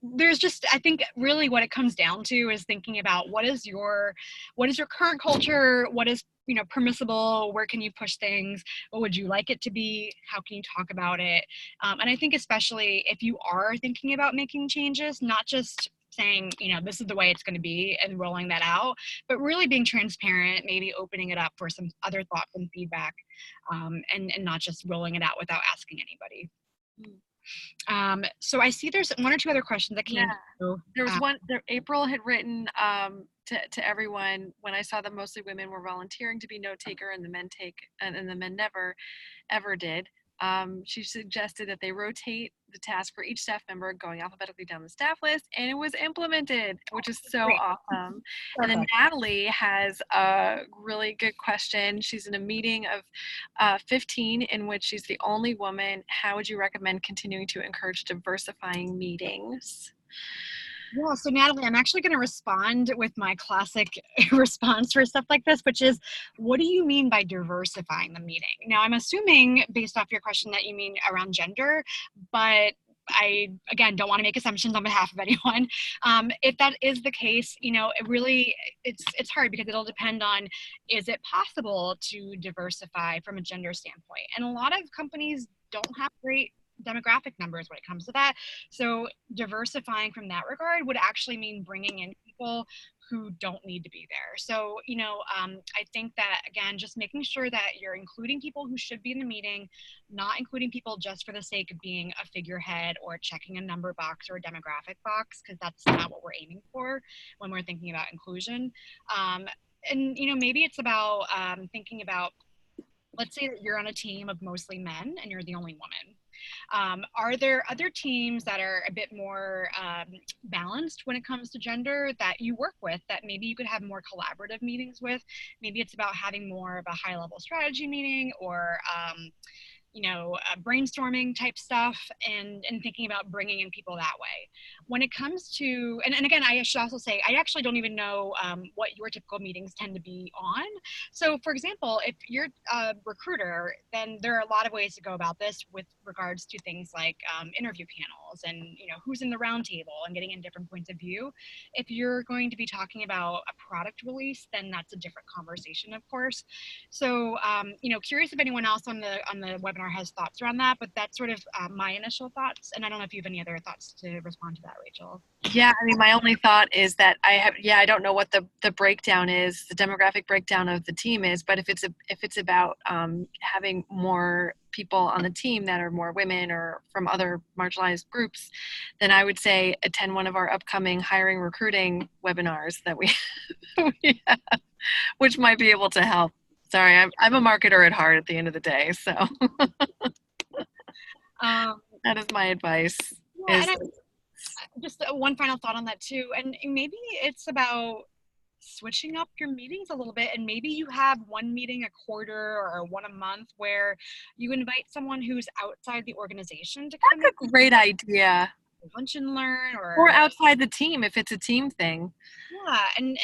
There's just, I think really what it comes down to is thinking about what is your current culture, what is permissible, where can you push things, what would you like it to be, how can you talk about it, and I think especially if you are thinking about making changes, not just saying this is the way it's going to be and rolling that out, but really being transparent, maybe opening it up for some other thoughts and feedback, and not just rolling it out without asking anybody. So I see there's one or two other questions that came through. There was one there. April had written to everyone, when I saw that mostly women were volunteering to be note taker and the men and the men never ever did. She suggested that they rotate the task for each staff member going alphabetically down the staff list, and it was implemented, which is so awesome. And then Natalie has a really good question. She's in a meeting of 15 in which she's the only woman. How would you recommend continuing to encourage diversifying meetings? Yeah, so Natalie, I'm actually going to respond with my classic response for stuff like this, which is, what do you mean by diversifying the meeting? Now, I'm assuming based off your question that you mean around gender, but I again don't want to make assumptions on behalf of anyone. If that is the case, it's hard because it'll depend on, is it possible to diversify from a gender standpoint? And a lot of companies don't have great demographic numbers when it comes to that. So diversifying from that regard would actually mean bringing in people who don't need to be there. So, I think that, again, just making sure that you're including people who should be in the meeting, not including people just for the sake of being a figurehead or checking a number box or a demographic box, because that's not what we're aiming for when we're thinking about inclusion. And, maybe it's about thinking about, let's say that you're on a team of mostly men and you're the only woman. Are there other teams that are a bit more balanced when it comes to gender that you work with that maybe you could have more collaborative meetings with? Maybe it's about having more of a high level strategy meeting, or brainstorming type stuff, and thinking about bringing in people that way. When it comes to, and again, I should also say, I actually don't even know what your typical meetings tend to be on. So for example, if you're a recruiter, then there are a lot of ways to go about this with regards to things like interview panels and, who's in the round table and getting in different points of view. If you're going to be talking about a product release, then that's a different conversation, of course. So, curious if anyone else on the webinar has thoughts around that, but that's sort of my initial thoughts. And I don't know if you have any other thoughts to respond to that, Rachel. Yeah, I mean, my only thought is that I don't know what the breakdown is, the demographic breakdown of the team is, but if it's about having more people on the team that are more women or from other marginalized groups, then I would say attend one of our upcoming hiring recruiting webinars that we, we have, which might be able to help. Sorry, I'm a marketer at heart at the end of the day, so that is my advice. Yeah, Is and just one final thought on that too. And maybe it's about switching up your meetings a little bit, and maybe you have one meeting a quarter or one a month where you invite someone who's outside the organization to come that's a great idea. lunch and learn, Or or outside the team if it's a team thing. yeah, and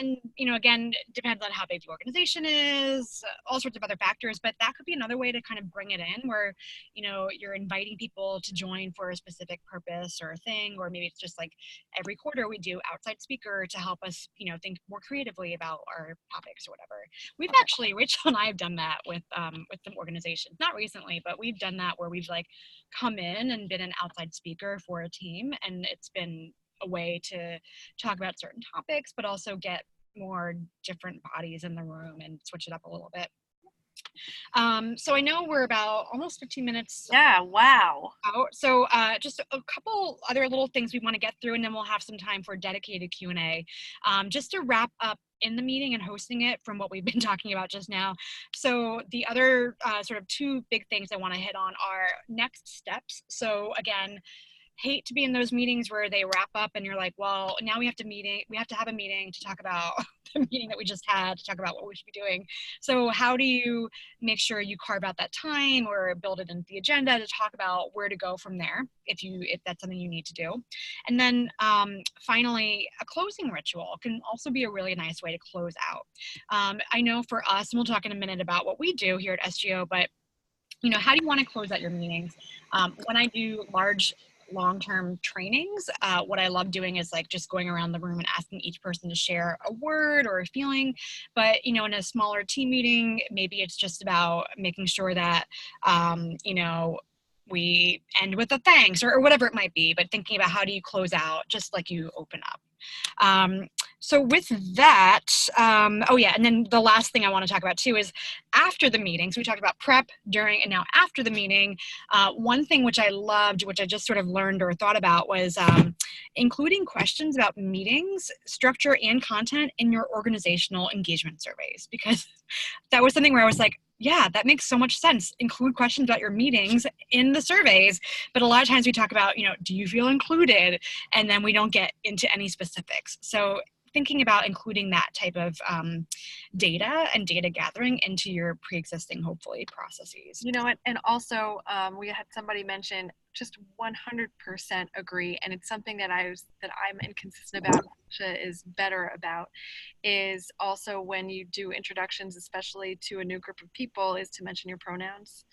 again, depends on how big the organization is, all sorts of other factors, but that could be another way to kind of bring it in where, you're inviting people to join for a specific purpose or a thing, or maybe it's just like every quarter we do outside speaker to help us, think more creatively about our topics or whatever. We've actually, Rachel and I have done that with some organizations, not recently, but we've done that where we've like come in and been an outside speaker for a team, and it's been a way to talk about certain topics, but also get more different bodies in the room and switch it up a little bit. So I know we're about almost 15 minutes. Yeah, wow. Out. So just a couple other little things we want to get through, and then we'll have some time for dedicated Q&A. Just to wrap up in the meeting and hosting it from what we've been talking about just now. So the other sort of two big things I want to hit on are next steps. So again, hate to be in those meetings where they wrap up and you're like, well, now we have to have a meeting to talk about the meeting that we just had, to talk about what we should be doing. So how do you make sure you carve out that time or build it into the agenda to talk about where to go from there, if that's something you need to do? And then finally, a closing ritual can also be a really nice way to close out. I know for us, and we'll talk in a minute about what we do here at SGO, but how do you want to close out your meetings? When I do large long-term trainings, what I love doing is like just going around the room and asking each person to share a word or a feeling. But in a smaller team meeting, maybe it's just about making sure that we end with a thanks or whatever it might be, but thinking about how do you close out just like you open up. So with that, oh yeah, and then the last thing I want to talk about too is after the meeting. So we talked about prep, during, and now after the meeting. One thing which I loved, which I just sort of learned or thought about, was including questions about meetings, structure, and content in your organizational engagement surveys, because that was something where I was like, yeah, that makes so much sense. Include questions about your meetings in the surveys. But a lot of times we talk about, do you feel included? And then we don't get into any specifics. So thinking about including that type of data and data gathering into your pre-existing, hopefully, processes. You know what? And also, we had somebody mention, just 100% agree, and it's something that I'm inconsistent about. Is better about, is also when you do introductions, especially to a new group of people, is to mention your pronouns.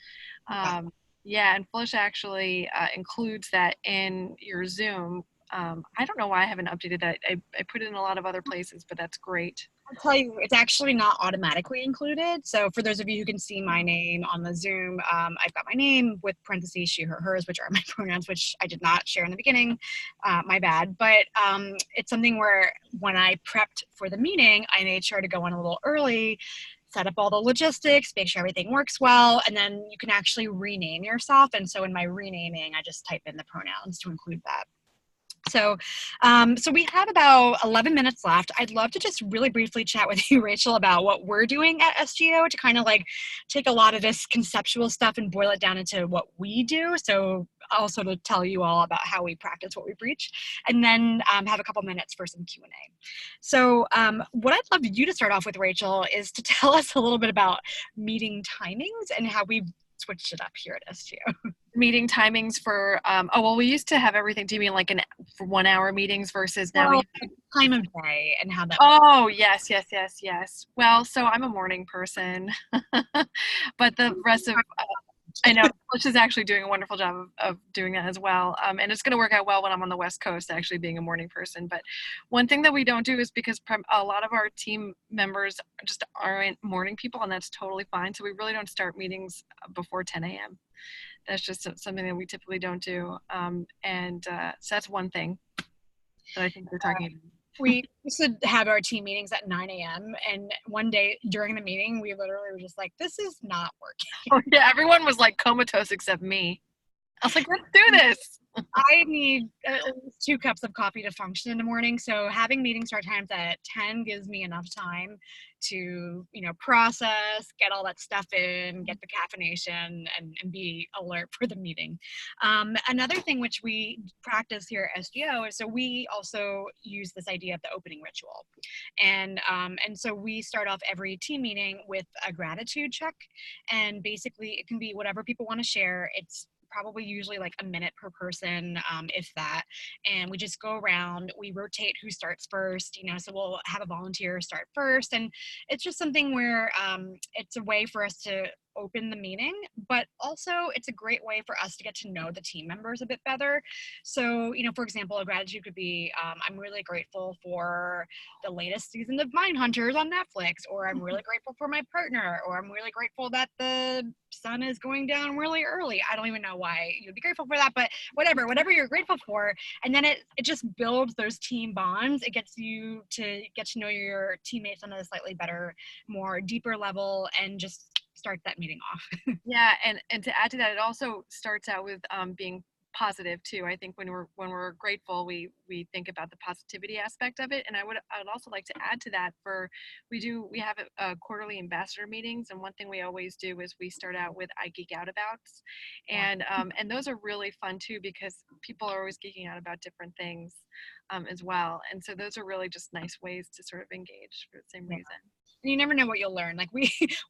Yeah, and Felicia actually includes that in your Zoom. I don't know why I haven't updated that. I put it in a lot of other places, but that's great. I'll tell you, it's actually not automatically included. So for those of you who can see my name on the Zoom, I've got my name with parentheses, she, her, hers, which are my pronouns, which I did not share in the beginning. My bad. But it's something where when I prepped for the meeting, I made sure to go in a little early, set up all the logistics, make sure everything works well, and then you can actually rename yourself. And so in my renaming, I just type in the pronouns to include that. So, so we have about 11 minutes left. I'd love to just really briefly chat with you, Rachel, about what we're doing at SGO to kind of like take a lot of this conceptual stuff and boil it down into what we do. So also to tell you all about how we practice what we preach, and then have a couple minutes for some Q&A. So what I'd love you to start off with, Rachel, is to tell us a little bit about meeting timings and how we've switched it up here at SGO. Meeting timings for oh well, we used to have everything. Do you mean like for 1 hour meetings versus now Well, we have? time of day and how that works. Oh yes, yes, yes, yes. Well, so I'm a morning person, but the rest of I know Felicia's actually doing a wonderful job of doing that as well. And it's going to work out well when I'm on the West Coast, actually being a morning person. But one thing that we don't do is because a lot of our team members just aren't morning people, and that's totally fine. So we really don't start meetings before 10 a.m. That's just something that we typically don't do. So that's one thing that I think they're talking about. We used to have our team meetings at 9 a.m. And one day during the meeting, we literally were just like, this is not working. Oh, yeah, everyone was like comatose except me. I was like, let's do this. I need at least 2 cups of coffee to function in the morning. So having meeting start times at 10 gives me enough time to, process, get all that stuff in, get the caffeination, and be alert for the meeting. Another thing which we practice here at SGO is so we also use this idea of the opening ritual. And so we start off every team meeting with a gratitude check. And basically it can be whatever people want to share. It's probably usually like a minute per person, if that. And we just go around, we rotate who starts first, so we'll have a volunteer start first. And it's just something where it's a way for us to open the meeting, but also it's a great way for us to get to know the team members a bit better. So, for example, a gratitude could be, I'm really grateful for the latest season of Mindhunters on Netflix, or I'm really grateful for my partner, or I'm really grateful that the sun is going down really early. I don't even know why you'd be grateful for that, but whatever you're grateful for. And then it just builds those team bonds. It gets you to get to know your teammates on a slightly better, more deeper level, and just start that meeting off. Yeah, and to add to that, it also starts out with being positive too. I think when we're grateful, we think about the positivity aspect of it. And I would also like to add to that we have quarterly ambassador meetings, and one thing we always do is we start out with I geek out abouts, and those are really fun too because people are always geeking out about different things as well. And so those are really just nice ways to sort of engage for the same Yeah. reason. And you never know what you'll learn. Like we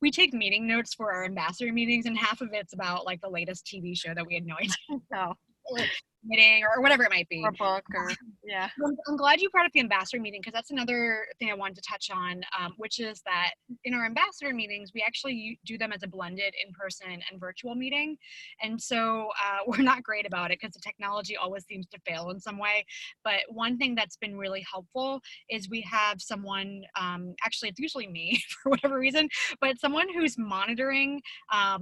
take meeting notes for our ambassador meetings, and half of it's about like the latest TV show that we had no idea So, or meeting or whatever it might or be. a book or yeah. I'm glad you brought up the ambassador meeting because that's another thing I wanted to touch on, which is that in our ambassador meetings, we actually do them as a blended in-person and virtual meeting. And so we're not great about it because the technology always seems to fail in some way. But one thing that's been really helpful is we have someone, actually it's usually me for whatever reason, but someone who's monitoring Yeah.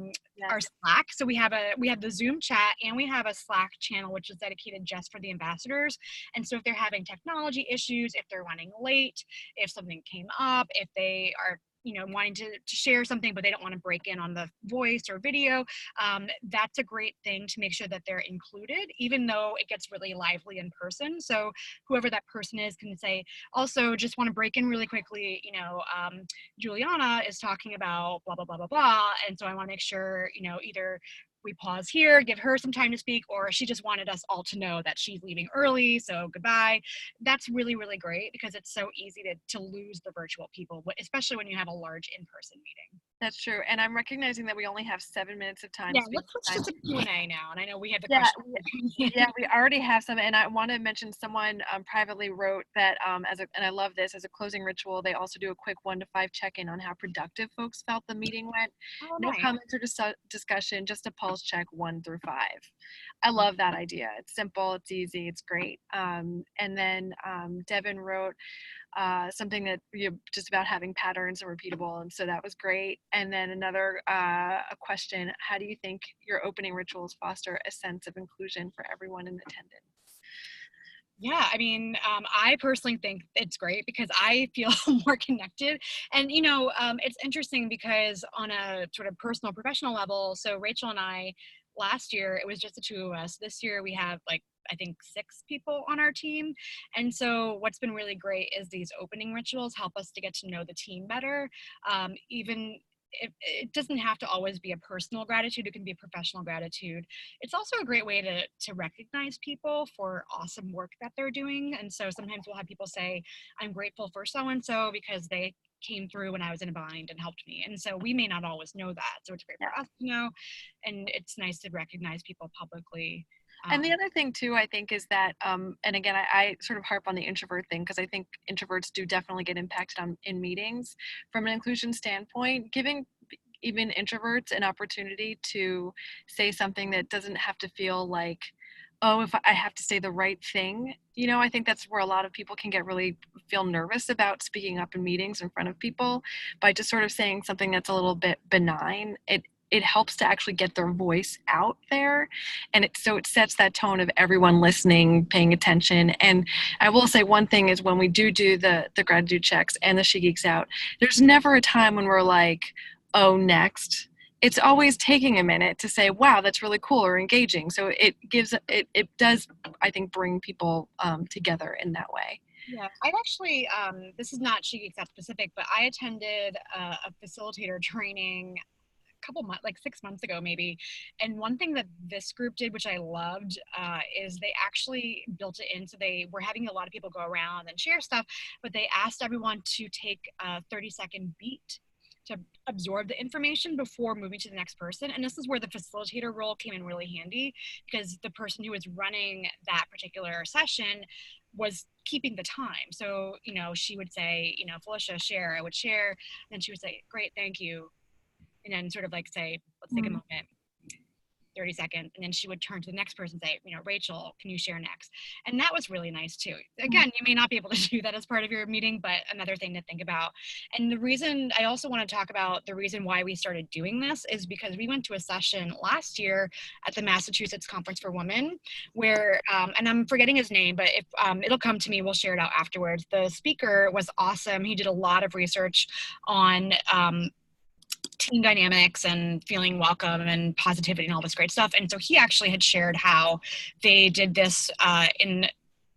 our Slack. So we have the Zoom chat and we have a Slack channel which is dedicated just for the ambassadors. And so if they're having technology issues, if they're running late, if something came up, if they are wanting to share something but they don't want to break in on the voice or video, that's a great thing to make sure that they're included, even though it gets really lively in person. So whoever that person is can say, also just want to break in really quickly, Juliana is talking about blah blah blah blah blah, and so I want to make sure either we pause here, give her some time to speak, or she just wanted us all to know that she's leaving early, so goodbye. That's really, really great because it's so easy to lose the virtual people, especially when you have a large in-person meeting. That's true. And I'm recognizing that we only have 7 minutes of time. Yeah, Speaking let's switch of to time. some Q&A now, and I know we have the Yeah, questions. yeah, we already have some, and I want to mention someone privately wrote that and I love this as a closing ritual. They also do a quick 1 to 5 check-in on how productive folks felt the meeting went. Oh, No nice. comments or discussion, just a pulse check 1 through 5. I love that idea. It's simple, it's easy, it's great. And then Devin wrote something that just about having patterns and repeatable, and so that was great. And then another a question: how do you think your opening rituals foster a sense of inclusion for everyone in attendance? Yeah, I mean, I personally think it's great because I feel more connected. And, it's interesting because on a sort of personal, professional level, so Rachel and I, last year, it was just the two of us. This year, we have like, I think 6 people on our team. And so, what's been really great is these opening rituals help us to get to know the team better. Even it doesn't have to always be a personal gratitude, it can be a professional gratitude. It's also a great way to recognize people for awesome work that they're doing. And so sometimes we'll have people say, I'm grateful for so and so because they came through when I was in a bind and helped me. And so we may not always know that. So it's great Yeah. for us to know. And it's nice to recognize people publicly. And the other thing too, I think, is that, and again, I sort of harp on the introvert thing because I think introverts do definitely get impacted in meetings. From an inclusion standpoint, giving even introverts an opportunity to say something that doesn't have to feel like, oh, if I have to say the right thing. I think that's where a lot of people can feel nervous about speaking up in meetings in front of people. By just sort of saying something that's a little bit benign, it helps to actually get their voice out there, and it sets that tone of everyone listening, paying attention. And I will say one thing is, when we do the gratitude checks and the She Geeks Out, there's never a time when we're like, oh, next. It's always taking a minute to say, wow, that's really cool or engaging. So it does, I think, bring people together in that way. Yeah, I've actually, this is not She Geeks Out specific, but I attended a facilitator training couple months, like 6 months ago maybe. And one thing that this group did, which I loved, is they actually built it in. So they were having a lot of people go around and share stuff, but they asked everyone to take a 30-second beat to absorb the information before moving to the next person. And this is where the facilitator role came in really handy, because the person who was running that particular session was keeping the time. So, she would say, Felicia, share, I would share, and then she would say, great, thank you, and then sort of like say, let's take a moment, 30 seconds. And then she would turn to the next person and say, Rachel, can you share next? And that was really nice too. Again, you may not be able to do that as part of your meeting, but another thing to think about. And the reason I also want to talk about the reason why we started doing this is because we went to a session last year at the Massachusetts Conference for Women where, and I'm forgetting his name, but if it'll come to me, we'll share it out afterwards. The speaker was awesome. He did a lot of research on team dynamics and feeling welcome and positivity and all this great stuff. And so he actually had shared how they did this in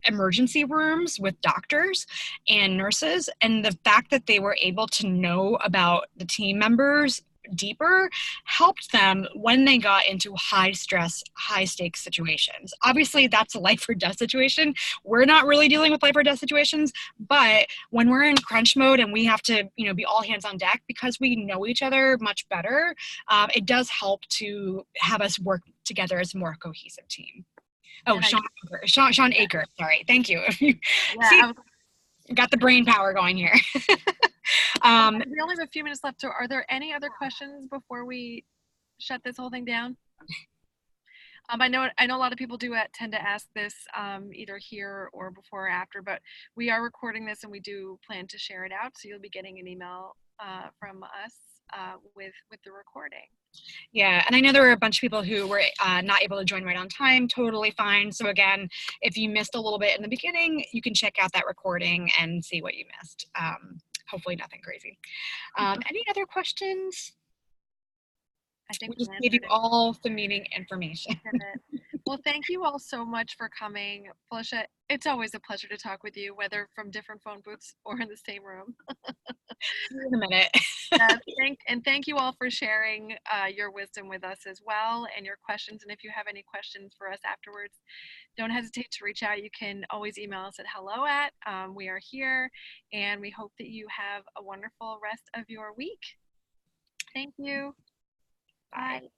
emergency rooms with doctors and nurses, and the fact that they were able to know about the team members deeper helped them when they got into high stress, high stakes situations. Obviously, that's a life or death situation. We're not really dealing with life or death situations, but when we're in crunch mode and we have to, be all hands on deck, because we know each other much better, it does help to have us work together as a more cohesive team. Oh, And I, Sean Aker. Sorry. Thank you. See, yeah, got the brain power going here. we only have a few minutes left. So are there any other questions before we shut this whole thing down? I know a lot of people do tend to ask this either here or before or after, but we are recording this and we do plan to share it out. So you'll be getting an email from us with the recording. Yeah, and I know there were a bunch of people who were not able to join right on time. Totally fine. So again, if you missed a little bit in the beginning, you can check out that recording and see what you missed. Hopefully nothing crazy. Any other questions? I think We just gave you all the meeting information. Well, thank you all so much for coming. Felicia, it's always a pleasure to talk with you, whether from different phone booths or in the same room. See you in a minute. Thank you all for sharing your wisdom with us as well, and your questions. And if you have any questions for us afterwards, don't hesitate to reach out. You can always email us at hello@. We are here, and we hope that you have a wonderful rest of your week. Thank you. Bye. Bye.